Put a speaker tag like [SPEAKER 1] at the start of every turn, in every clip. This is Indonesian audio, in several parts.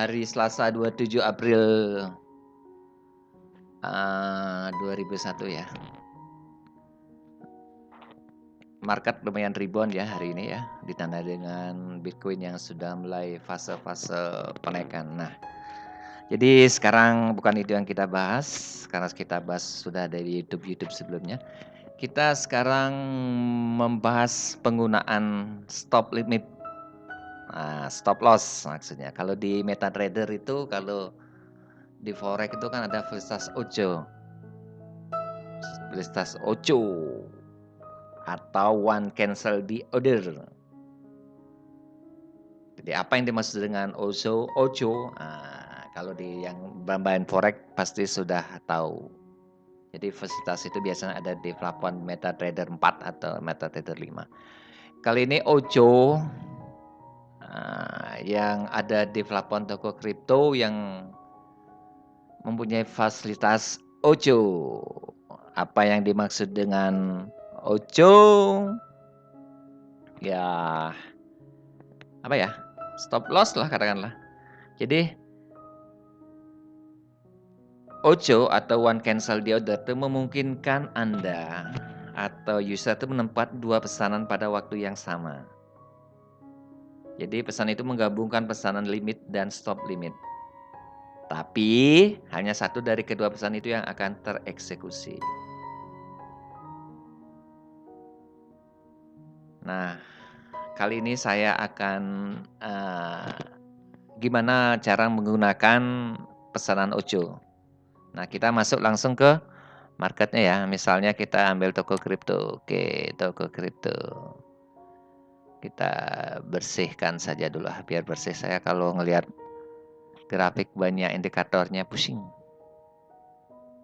[SPEAKER 1] hari Selasa 27 April 2001 ya. Market lumayan rebound ya hari ini ya, ditandai dengan Bitcoin yang sudah mulai fase-fase penaikan. Nah, jadi sekarang bukan itu yang kita bahas, karena kita bahas sudah dari YouTube sebelumnya. Kita sekarang membahas penggunaan stop limit, stop loss maksudnya. Kalau di MetaTrader itu, kalau di forex itu kan ada fasilitas OCO atau one cancel the order. Jadi apa yang dimaksud dengan OCO? Kalau di yang main forex pasti sudah tahu. Jadi fasilitas itu biasanya ada di plafon MetaTrader 4 atau MetaTrader 5. Kali ini OCO yang ada di plafon toko kripto yang mempunyai fasilitas OCO. Apa yang dimaksud dengan OCO? Ya, apa ya? Stop loss lah katakanlah. Jadi OCO atau one cancel the order itu memungkinkan Anda atau user itu menempat dua pesanan pada waktu yang sama. Jadi pesan itu menggabungkan pesanan limit dan stop limit. Tapi hanya satu dari kedua pesan itu yang akan tereksekusi. Nah, kali ini saya akan gimana cara menggunakan pesanan OCO. Nah, kita masuk langsung ke marketnya ya. Misalnya kita ambil toko kripto. Oke, toko kripto. Kita bersihkan saja dulu biar bersih. Saya kalau ngelihat grafik banyak indikatornya pusing.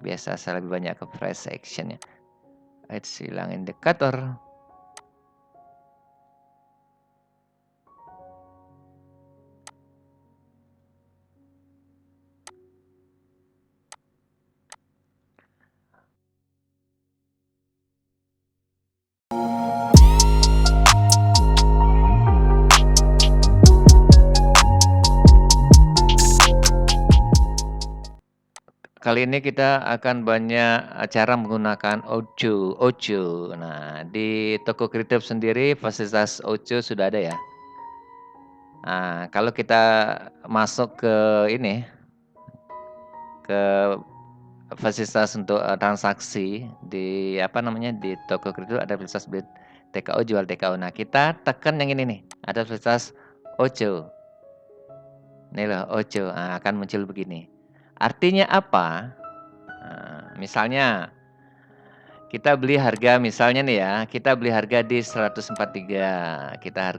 [SPEAKER 1] Biasa saya lebih banyak ke price action-nya. Hilang indikator. Kali ini kita akan banyak cara menggunakan OCO. Nah, di toko kripto sendiri fasilitas OCO sudah ada ya. Nah, kalau kita masuk ke ini, ke fasilitas untuk transaksi di di toko kripto ada fasilitas beli TKO jual TKO. Nah, kita tekan yang ini nih, ada fasilitas OCO. Ini loh OCO, akan muncul begini. Artinya apa? Misalnya kita beli harga misalnya nih ya, kita beli harga di 143. Kita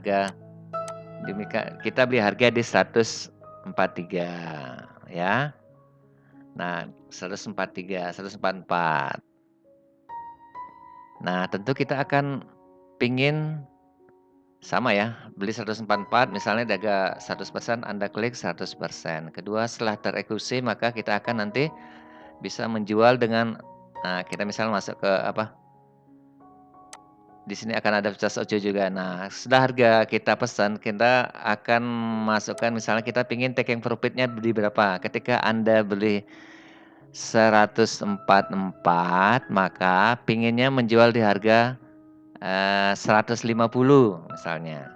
[SPEAKER 1] beli harga di 143 ya. Nah, 143, 144. Nah, tentu kita akan pingin sama ya, beli 144 misalnya harga 100%, Anda klik 100%. Kedua, setelah tereksekusi maka kita akan nanti bisa menjual dengan kita misalnya masuk ke di sini akan ada fasilitas OCO juga. Nah, sudah harga kita pesan, kita akan masukkan misalnya kita pingin taking profit-nya beli berapa. Ketika Anda beli 144, maka pinginnya menjual di harga 150 misalnya.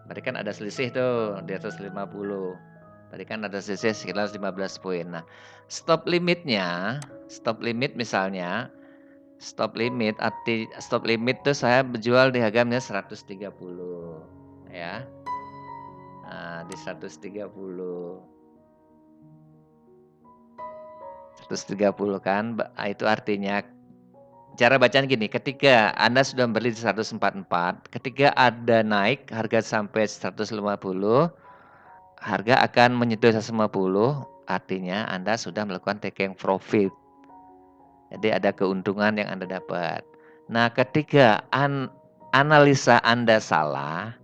[SPEAKER 1] Berarti kan ada selisih tuh di atas 50. Tadi kan ada selisih sekitar 15 poin. Nah, stop limit misalnya stop limit tuh saya berjual di harga misalnya 130 ya. Nah, di 130 kan itu artinya cara bacaan gini, ketika Anda sudah beli di 144, ketika ada naik harga sampai 150, harga akan menyentuh 150, artinya Anda sudah melakukan taking profit. Jadi ada keuntungan yang Anda dapat. Nah, ketika analisa Anda salah,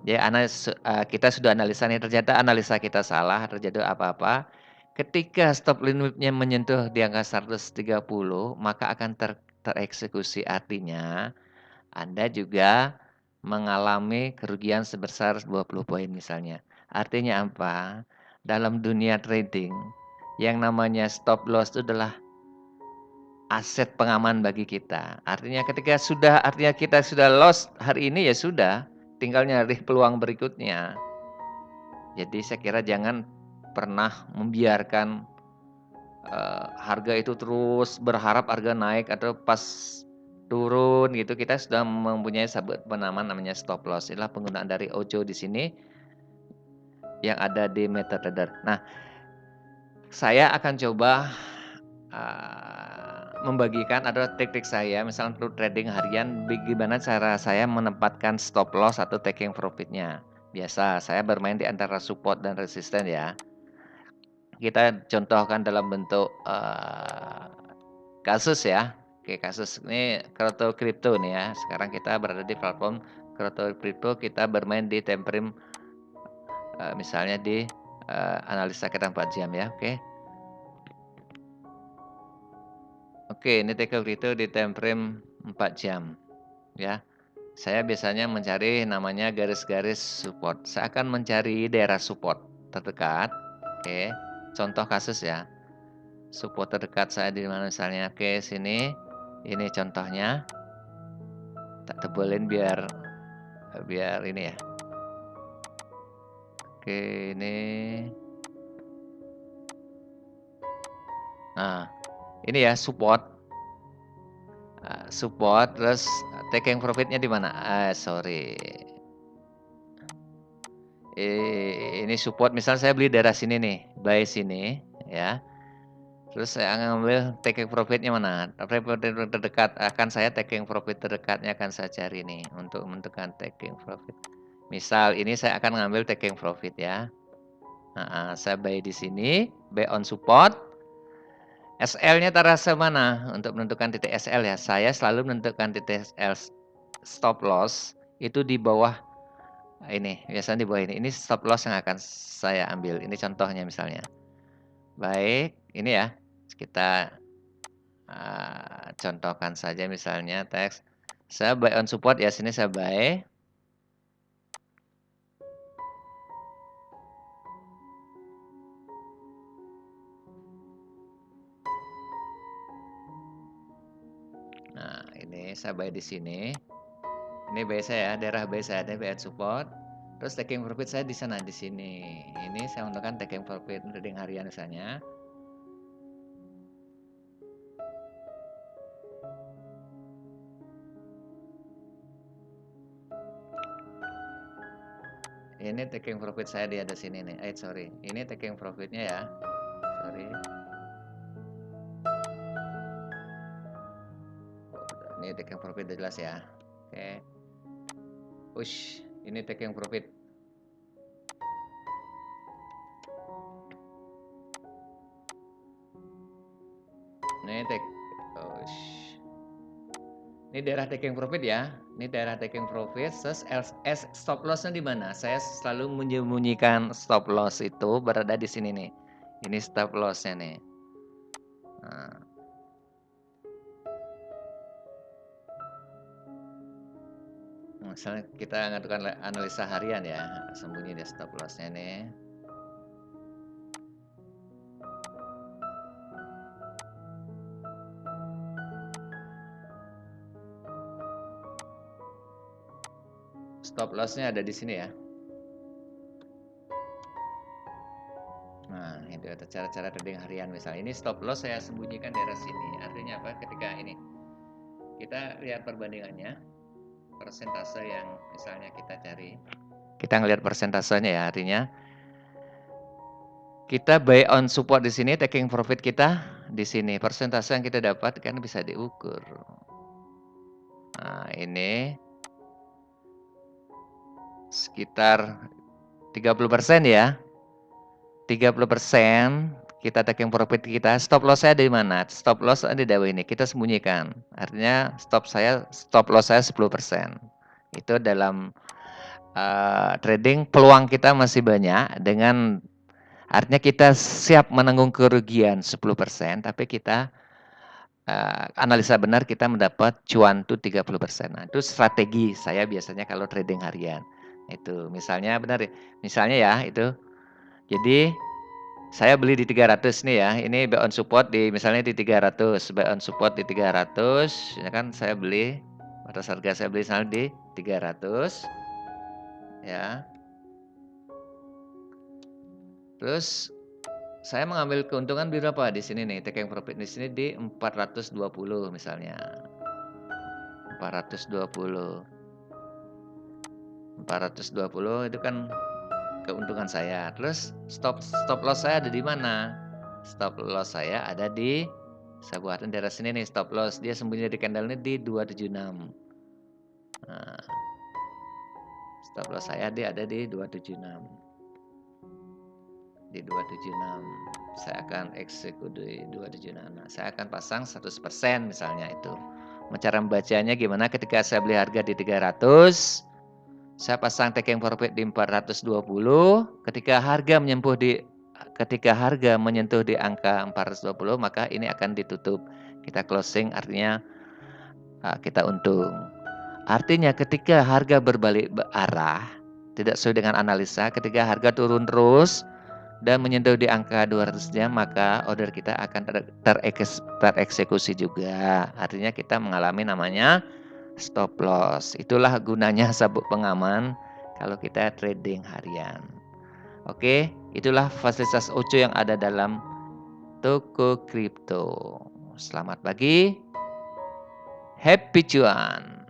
[SPEAKER 1] ya kita sudah analisa nih, ternyata analisa kita salah, terjadi apa-apa. Ketika stop limitnya menyentuh di angka 130, maka akan tereksekusi. Artinya Anda juga mengalami kerugian sebesar 20 poin misalnya. Artinya apa? dalam dunia trading, yang namanya stop loss itu adalah aset pengaman bagi kita. Artinya kita sudah loss hari ini ya sudah, tinggal nyari peluang berikutnya. Jadi saya kira jangan pernah membiarkan harga itu terus berharap harga naik atau pas turun gitu, kita sudah mempunyai sabuk pengaman namanya stop loss. Inilah penggunaan dari Ojo di sini yang ada di MetaTrader. Nah, saya akan coba membagikan ada trik-trik saya, misalnya untuk trading harian, bagaimana cara saya menempatkan stop loss atau taking profitnya. Biasa, saya bermain di antara support dan resisten ya. Kita contohkan dalam bentuk kasus ya. Oke, kasus ini Kroto Crypto nih ya. Sekarang kita berada di platform Kroto Crypto, kita bermain di time frame misalnya di analisa kita 4 jam ya. Oke, ini take itu di time frame 4 jam ya. Saya biasanya mencari namanya garis-garis support. Saya akan mencari daerah support terdekat. Oke, contoh kasus ya. Support terdekat saya di mana misalnya. Oke, sini. Ini contohnya. Tak tebelin biar ini ya. Oke, ini. Nah, ini ya support. Support terus taking profitnya di mana? Sorry. Ini support misal saya beli daerah sini nih, buy sini ya. Terus saya ngambil taking profitnya mana? Profit terdekat akan saya taking profit terdekatnya akan saya cari nih untuk menentukan taking profit. Misal ini saya akan ngambil taking profit ya. Saya buy di sini, buy on support. SL-nya terasa mana untuk menentukan titik SL ya? Saya selalu menentukan titik SL stop loss itu di bawah ini, biasanya di bawah ini. Ini stop loss yang akan saya ambil. Ini contohnya misalnya. Baik, ini ya. Kita contohkan saja misalnya teks. Saya buy on support ya, sini saya buy. Nah, ini saya buy di sini. Ini buy saya, daerah buy saya ada buy on support. Terus taking profit saya di sana di sini. Ini saya menggunakan taking profit trading harian misalnya. Ini taking profit saya di ada sini nih. Sorry. Ini taking profitnya ya. Sorry. Ini taking profit udah jelas ya. Oke. Push. Ini taking profit. Ini ini daerah taking profit ya. Ini daerah taking profit. Stop lossnya di mana? Saya selalu menyembunyikan stop loss itu berada di sini nih. Ini stop lossnya nih. Nah. Misalnya kita ngadukan analisa harian ya, sembunyi di stop lossnya nih. Stop lossnya ada di sini ya. Nah, itu ada cara-cara trading harian misalnya. Ini stop loss saya sembunyikan daerah sini. Artinya apa? Ketika ini kita lihat perbandingannya, persentase yang misalnya kita cari. Kita ngelihat persentasenya ya, artinya kita buy on support di sini, taking profit kita di sini. Persentase yang kita dapat kan bisa diukur. Nah, ini sekitar 30% ya. 30% kita taking profit kita. Stop loss saya di mana? Stop loss ada di bawah ini. Kita sembunyikan. Artinya stop loss saya 10%. Itu dalam trading peluang kita masih banyak dengan artinya kita siap menanggung kerugian 10%, tapi kita analisa benar kita mendapat cuan tuh 30%. Nah, itu strategi saya biasanya kalau trading harian. Itu misalnya benar ya. Misalnya ya itu. Jadi Saya beli di 300 nih ya, ini buy on support di misalnya di 300, buy on support di 300, ya kan saya beli, batas harga saya beli misalnya di 300, ya. Terus saya mengambil keuntungan di berapa di sini nih, taking profit di sini di 420 misalnya. 420. 420 itu kan keuntungan saya. Terus stop loss saya ada di mana? Stop loss saya ada di, saya buatin daerah sini nih stop loss. Dia sembunyi di candle ini di 276. Nah, stop loss saya dia ada di 276. Di 276. Saya akan eksekusi di 276. Nah, saya akan pasang 100% misalnya itu. Cara membacanya gimana ketika saya beli harga di 300, saya pasang taking profit di 420, ketika harga menyentuh di angka 420 maka ini akan ditutup. Kita closing artinya kita untung. Artinya ketika harga berbalik arah, tidak sesuai dengan analisa, ketika harga turun terus dan menyentuh di angka 200-nya maka order kita akan tereksekusi juga. Artinya kita mengalami namanya stop loss. Itulah gunanya sabuk pengaman kalau kita trading harian. Oke, itulah fasilitas OCO yang ada dalam toko kripto. Selamat pagi, happy cuan.